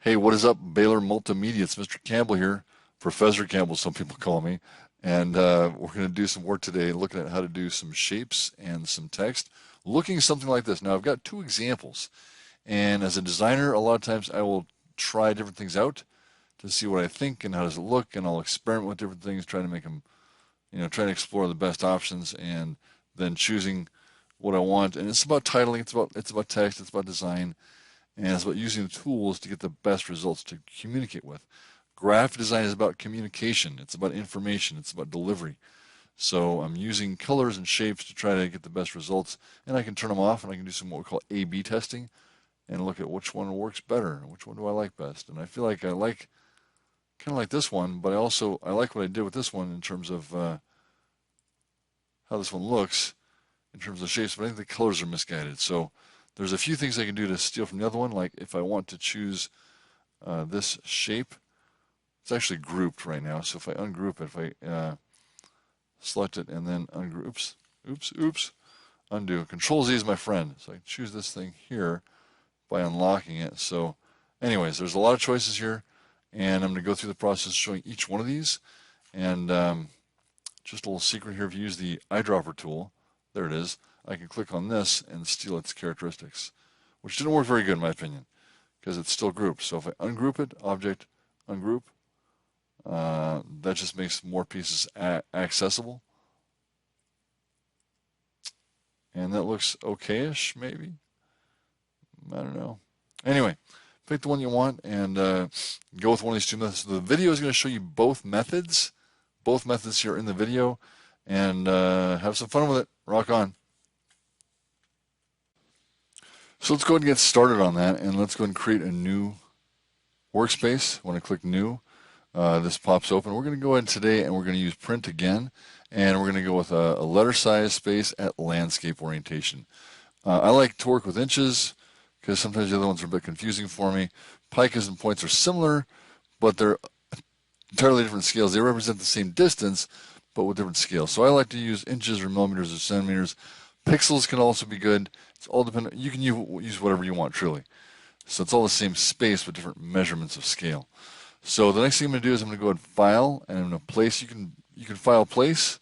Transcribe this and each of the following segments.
Hey, what is up, Baylor Multimedia? It's Mr. Campbell here, Professor Campbell, some people call me. And we're going to do some work today looking at how to do some shapes and some text, looking something like this. Now, I've got two examples. And as a designer, a lot of times I will try different things out to see what I think and how does it look, and I'll experiment with different things, trying to make them, trying to explore the best options and then choosing what I want. And it's about titling, it's about text, it's about design. And it's about using the tools to get the best results to communicate with. Graphic design is about communication. It's about information. It's about delivery. So I'm using colors and shapes to try to get the best results, and I can turn them off, and I can do some what we call A/B testing and look at which one works better, and which one do I like best. And I feel like I like kind of like this one, but I like what I did with this one in terms of how this one looks in terms of shapes, but I think the colors are misguided. So there's a few things I can do to steal from the other one, like if I want to choose this shape, it's actually grouped right now. So if I ungroup it, if I select it and then ungroup, oops, undo. Control Z is my friend. So I can choose this thing here by unlocking it. So anyways, there's a lot of choices here, and I'm going to go through the process showing each one of these. And just a little secret here, if you use the eyedropper tool, there it is, I can click on this and steal its characteristics, which didn't work very good in my opinion, because it's still grouped. So if I ungroup it, object, ungroup, that just makes more pieces accessible. And that looks okay-ish, maybe. I don't know. Anyway, pick the one you want and go with one of these two methods. The video is going to show you both methods here in the video, and have some fun with it. Rock on. So let's go ahead and get started on that, and let's go ahead and create a new workspace. When I click new, this pops open. We're going to go ahead today and we're going to use print again, and we're going to go with a letter size space at landscape orientation. I like to work with inches because sometimes the other ones are a bit confusing for me. Picas and points are similar, but they're entirely different scales. They represent the same distance, but with different scales. So I like to use inches or millimeters or centimeters. Pixels can also be good. It's all dependent. You can use whatever you want, truly. So it's all the same space, but different measurements of scale. So the next thing I'm going to do is I'm going to go ahead and file, and I'm going to place. You can file place,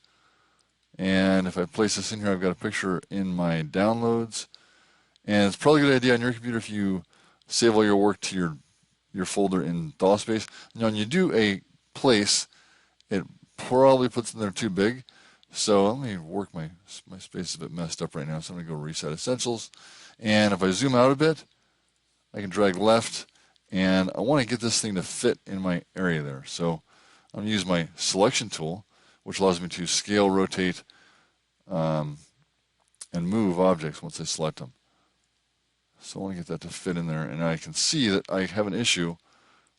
and if I place this in here, I've got a picture in my downloads. And it's probably a good idea on your computer if you save all your work to your folder in DOS space. Now, when you do a place, it probably puts in there too big. So let me work my space is a bit messed up right now. So I'm going to go reset essentials. And if I zoom out a bit, I can drag left, and I want to get this thing to fit in my area there. So I'm going to use my selection tool, which allows me to scale, rotate, and move objects once I select them. So I want to get that to fit in there, and I can see that I have an issue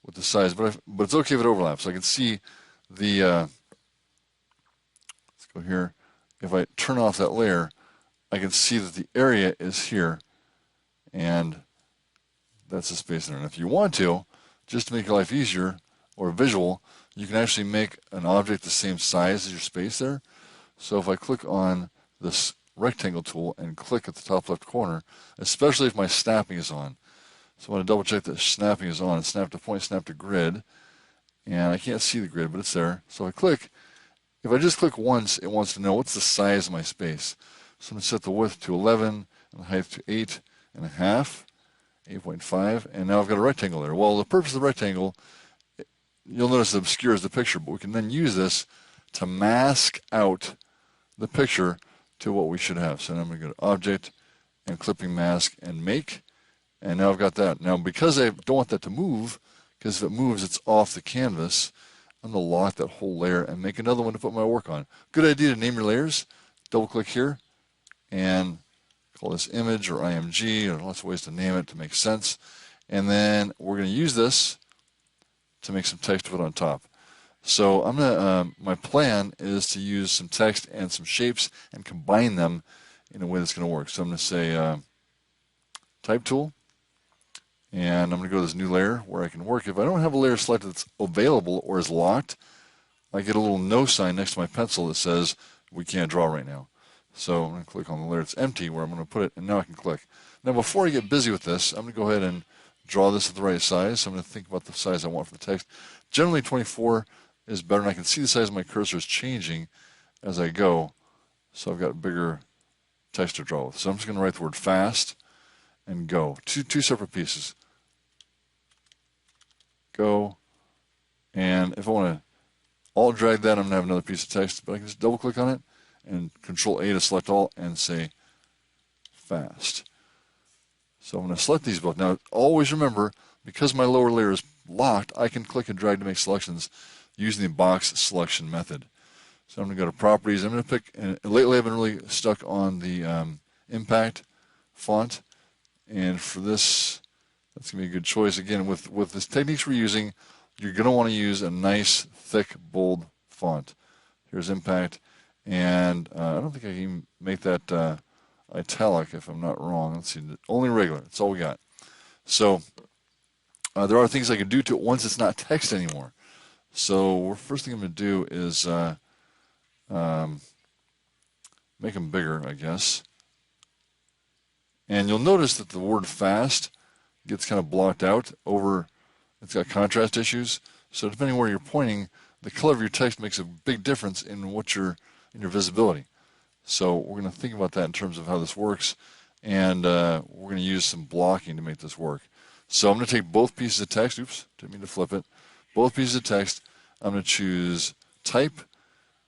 with the size, but it's okay if it overlaps. So I can see the, let's go here. If I turn off that layer, I can see that the area is here, and that's the space there. And if you want to, just to make your life easier or visual, you can actually make an object the same size as your space there. So if I click on this rectangle tool and click at the top left corner, especially if my snapping is on. So I want to double check that snapping is on. Snap to point, snap to grid. And I can't see the grid, but it's there. So if I just click once, it wants to know what's the size of my space. So I'm going to set the width to 11 and the height to 8.5, 8.5, and now I've got a rectangle there. Well, the purpose of the rectangle, you'll notice it obscures the picture, but we can then use this to mask out the picture to what we should have. So now I'm going to go to Object and Clipping Mask and Make, and now I've got that. Now, because I don't want that to move, because if it moves, it's off the canvas, I'm going to lock that whole layer and make another one to put my work on. Good idea to name your layers. Double click here and call this image or IMG, or lots of ways to name it to make sense. And then we're going to use this to make some text to put on top. So I'm gonna. My plan is to use some text and some shapes and combine them in a way that's going to work. So I'm going to say Type Tool, and I'm going to go to this new layer where I can work. If I don't have a layer selected that's available or is locked, I get a little no sign next to my pencil that says we can't draw right now. So I'm going to click on the layer that's empty where I'm going to put it, and now I can click. Now before I get busy with this, I'm going to go ahead and draw this at the right size. So I'm going to think about the size I want for the text. Generally 24 is better, and I can see the size of my cursor is changing as I go. So I've got bigger text to draw with. So I'm just going to write the word fast and go. Two separate pieces. Go. And if I want to alt drag that, I'm going to have another piece of text, but I can just double click on it and Control A to select all and say fast. So I'm going to select these both. Now always remember, because my lower layer is locked, I can click and drag to make selections using the box selection method. So I'm going to go to properties. I'm going to pick, and lately I've been really stuck on the impact font, and for this, that's going to be a good choice. Again, with the techniques we're using, you're going to want to use a nice, thick, bold font. Here's impact, and I don't think I can make that italic if I'm not wrong. Let's see, only regular. That's all we got. So there are things I can do to it once it's not text anymore. So first thing I'm going to do is make them bigger, I guess. And you'll notice that the word fast gets kind of blocked out over, it's got contrast issues. So depending where you're pointing, the color of your text makes a big difference in in your visibility. So we're going to think about that in terms of how this works, and we're going to use some blocking to make this work. So I'm going to take both pieces of text, oops, didn't mean to flip it, both pieces of text, I'm going to choose type,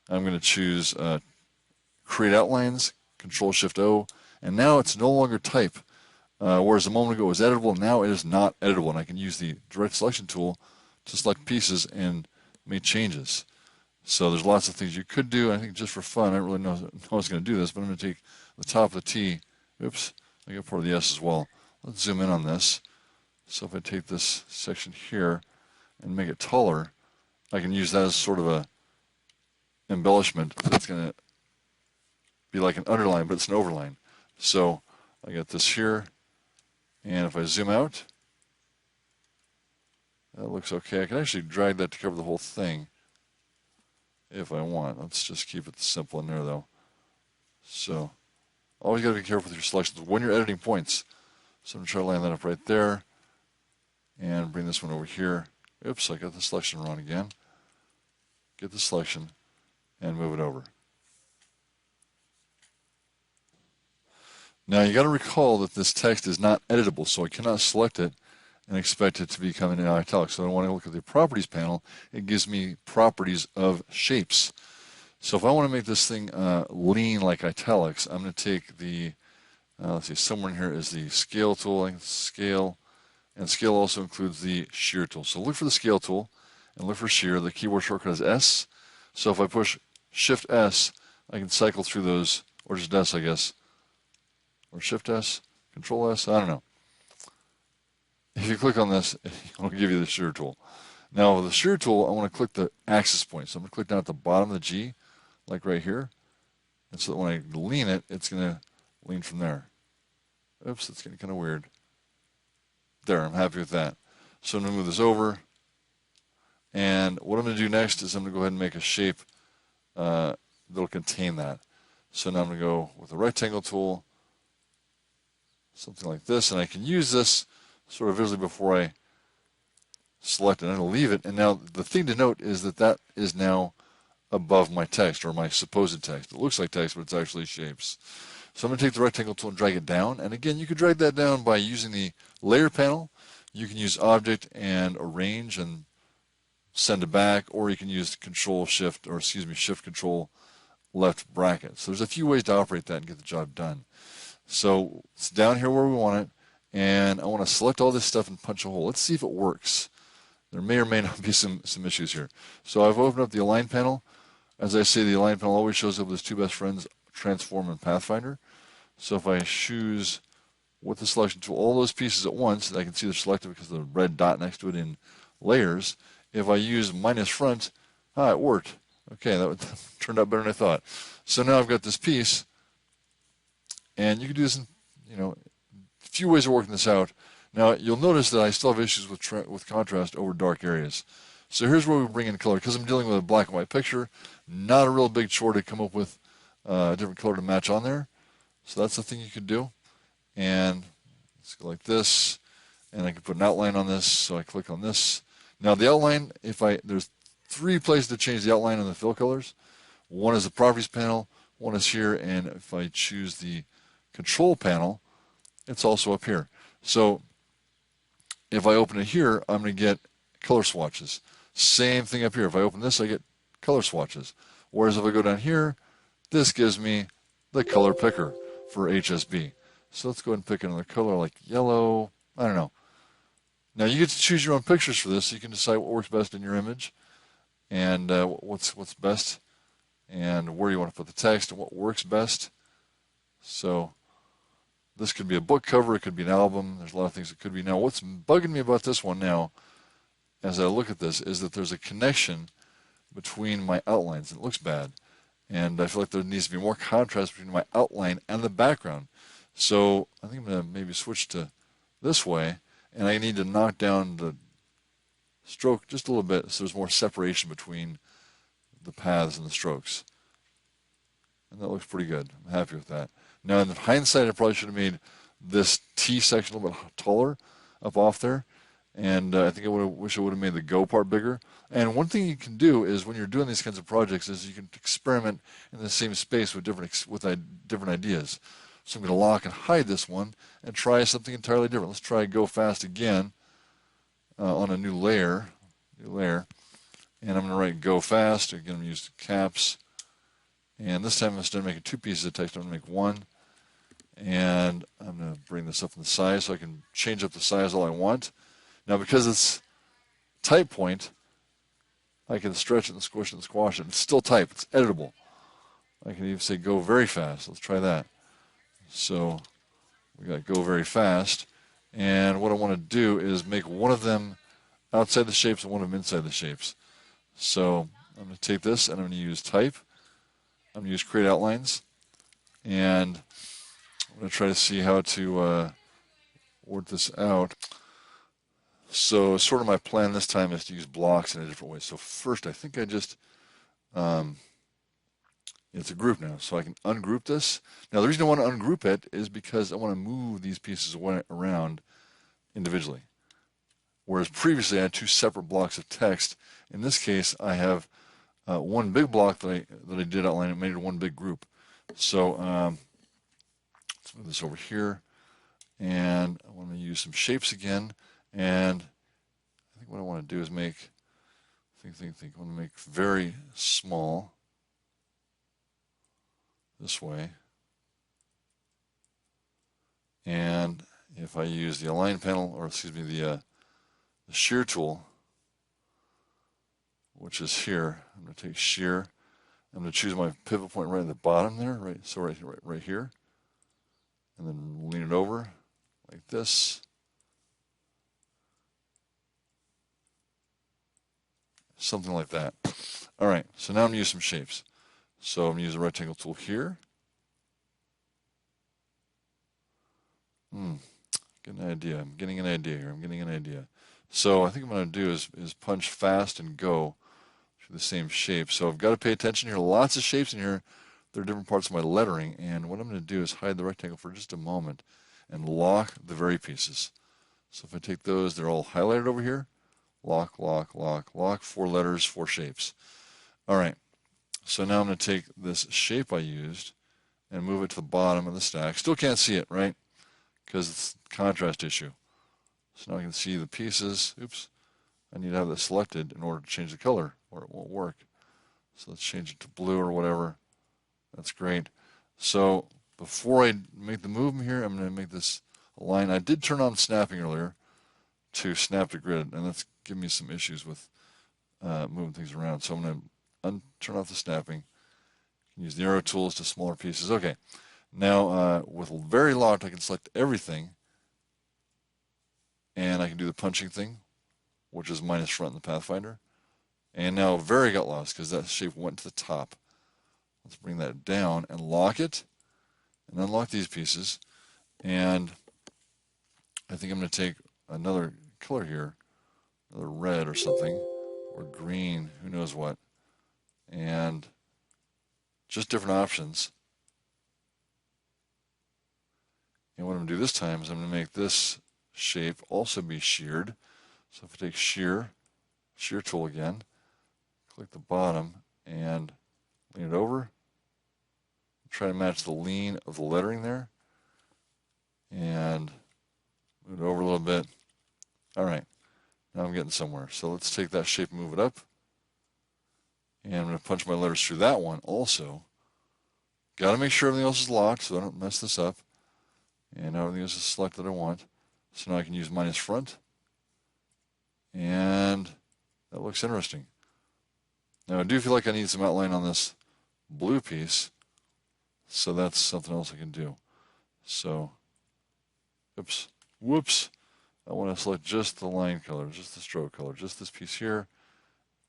I'm going to choose create outlines, Control-Shift-O, and now it's no longer type, whereas a moment ago it was editable, now it is not editable, and I can use the direct selection tool to select pieces and make changes. So there's lots of things you could do. I think just for fun, I don't really know I was going to do this, but I'm going to take the top of the T. Oops, I got part of the S as well. Let's zoom in on this. So if I take this section here and make it taller, I can use that as sort of a embellishment. That's going to be like an underline, but it's an overline. So I got this here, and if I zoom out, that looks okay. I can actually drag that to cover the whole thing if I want. Let's just keep it simple in there, though. So always got to be careful with your selections when you're editing points. So I'm going to try to line that up right there and bring this one over here. Oops, I got the selection wrong again. Get the selection and move it over. Now you got to recall that this text is not editable, so I cannot select it and expect it to become in italic. So when I look at the properties panel, it gives me properties of shapes. So if I want to make this thing lean like italics, I'm going to take the, let's see, somewhere in here is the scale tool, scale, and scale also includes the shear tool. So look for the scale tool and look for shear. The keyboard shortcut is S. So if I push Shift S, I can cycle through those, or just S, I guess, or Shift S, Control S, I don't know. If you click on this, it'll give you the shear tool. Now with the shear tool, I want to click the axis point. So I'm going to click down at the bottom of the G, like right here. And so that when I lean it, it's going to lean from there. Oops, that's getting kind of weird. There, I'm happy with that. So I'm going to move this over. And what I'm going to do next is I'm going to go ahead and make a shape that'll contain that. So now I'm going to go with the rectangle tool, something like this. And I can use this sort of visually before I select it. I'm going to leave it. And now the thing to note is that that is now above my text, or my supposed text. It looks like text, but it's actually shapes. So I'm going to take the rectangle tool and drag it down. And again, you could drag that down by using the layer panel. You can use object and arrange and send it back, or you can use Shift Control left bracket. So there's a few ways to operate that and get the job done. So it's down here where we want it, and I want to select all this stuff and punch a hole. Let's see if it works. There may or may not be some issues here. So I've opened up the Align panel. As I say, the Align panel always shows up with its two best friends, Transform and Pathfinder. So if I choose with the selection tool all those pieces at once, I can see they're selected because of the red dot next to it in layers. If I use minus front, it worked. Okay, that turned out better than I thought. So now I've got this piece, and you can do this in, a few ways of working this out. Now you'll notice that I still have issues with contrast over dark areas. So here's where we bring in color. Because I'm dealing with a black and white picture, not a real big chore to come up with a different color to match on there. So that's the thing you could do. And let's go like this. and I can put an outline on this. So I click on this. Now the outline, there's 3 places to change the outline on the fill colors. One is the properties panel, one is here, and if I choose the control panel, it's also up here. So if I open it here, I'm going to get color swatches. Same thing up here. If I open this, I get color swatches. Whereas if I go down here, this gives me the color picker for HSB. So let's go ahead and pick another color like yellow. I don't know. Now you get to choose your own pictures for this. So you can decide what works best in your image and what's best and where you want to put the text and what works best. So this could be a book cover. It could be an album. There's a lot of things it could be. Now what's bugging me about this one now as I look at this is that there's a connection between my outlines. It looks bad. And I feel like there needs to be more contrast between my outline and the background. So I think I'm going to maybe switch to this way. And I need to knock down the stroke just a little bit so there's more separation between the paths and the strokes. And that looks pretty good. I'm happy with that. Now in hindsight, I probably should have made this T section a little bit taller up off there. And I think wish I would have made the go part bigger. And one thing you can do is when you're doing these kinds of projects is you can experiment in the same space with different ideas. So I'm going to lock and hide this one and try something entirely different. Let's try go fast again on a new layer. And I'm going to write go fast. Again, I'm going to use caps. And this time instead of making 2 pieces of text, I'm going to make 1. And I'm going to bring this up in the size so I can change up the size all I want. Now because it's type point, I can stretch it and squish it and squash it. It's still type. It's editable. I can even say go very fast. Let's try that. So we got go very fast. And what I want to do is make one of them outside the shapes and one of them inside the shapes. So I'm going to take this and I'm going to use type. I'm going to use create outlines. And I'm going to try to see how to work this out. So sort of my plan this time is to use blocks in a different way. So first I think I just, it's a group now, so I can ungroup this. Now the reason I want to ungroup it is because I want to move these pieces around individually. Whereas previously I had 2 separate blocks of text. In this case I have one big block that I did outline and made it one big group. So let's move this over here. And I want to use some shapes again. And I think what I want to do is make, I want to make very small this way. And if I use the align panel, or excuse me, the shear tool, which is here, I'm going to take shear. I'm going to choose my pivot point right at the bottom there, right? So right here, and then lean it over like this. Something like that. All right, so now I'm going to use some shapes. So I'm going to use the rectangle tool here. Get an idea. I'm getting an idea here. So I think what I'm going to do is punch fast and go through the same shape. So I've got to pay attention here. Lots of shapes in here. There are different parts of my lettering. And what I'm going to do is hide the rectangle for just a moment and lock the very pieces. So if I take those, they're all highlighted over here. Lock, lock, lock, lock. 4 letters, 4 shapes. All right. So now I'm going to take this shape I used and move it to the bottom of the stack. Still can't see it, right? Because it's a contrast issue. So now I can see the pieces. Oops. I need to have this selected in order to change the color or it won't work. So let's change it to blue or whatever. That's great. So before I make the movement here, I'm going to make this a line. I did turn on snapping earlier to snap to grid, and that's giving me some issues with moving things around. So I'm going to turn off the snapping. Use the arrow tools to smaller pieces. Okay. Now with very locked, I can select everything, and I can do the punching thing, which is minus front in the Pathfinder. And now very got lost because that shape went to the top. Let's bring that down and lock it, and unlock these pieces. And I think I'm going to take another color here, another red or something, or green, who knows what, and just different options. And what I'm going to do this time is I'm going to make this shape also be sheared. So if I take shear tool again, click the bottom and lean it over. Try to match the lean of the lettering there. And move it over a little bit. All right, now I'm getting somewhere. So let's take that shape and move it up. And I'm going to punch my letters through that one also. Got to make sure everything else is locked so I don't mess this up. And now everything else is selected that I want. So now I can use minus front. And that looks interesting. Now I do feel like I need some outline on this blue piece. So that's something else I can do. So, oops, whoops. I want to select just the line color, just the stroke color, just this piece here,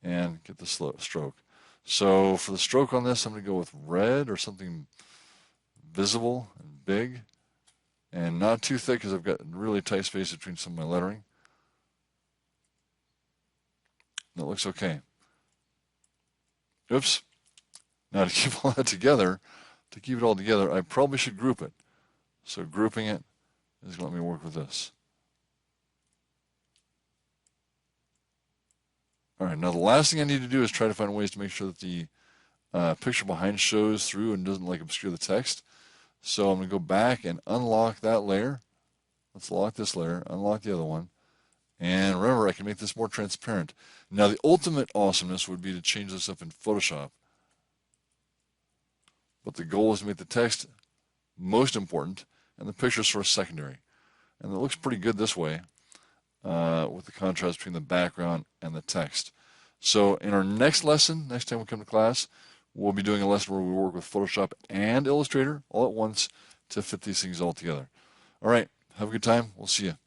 and get the stroke. So for the stroke on this, I'm going to go with red or something visible and big, and not too thick because I've got really tight space between some of my lettering. That looks okay. Oops. Now to keep all that together, to keep it all together, I probably should group it. So grouping it is going to let me work with this. All right, now the last thing I need to do is try to find ways to make sure that the picture behind shows through and doesn't like obscure the text. So I'm going to go back and unlock that layer. Let's lock this layer, unlock the other one. And remember, I can make this more transparent. Now the ultimate awesomeness would be to change this up in Photoshop. But the goal is to make the text most important and the picture sort of secondary. And it looks pretty good this way with the contrast between the background and the text. So in our next lesson, next time we come to class, we'll be doing a lesson where we work with Photoshop and Illustrator all at once to fit these things all together. All right, have a good time. We'll see you.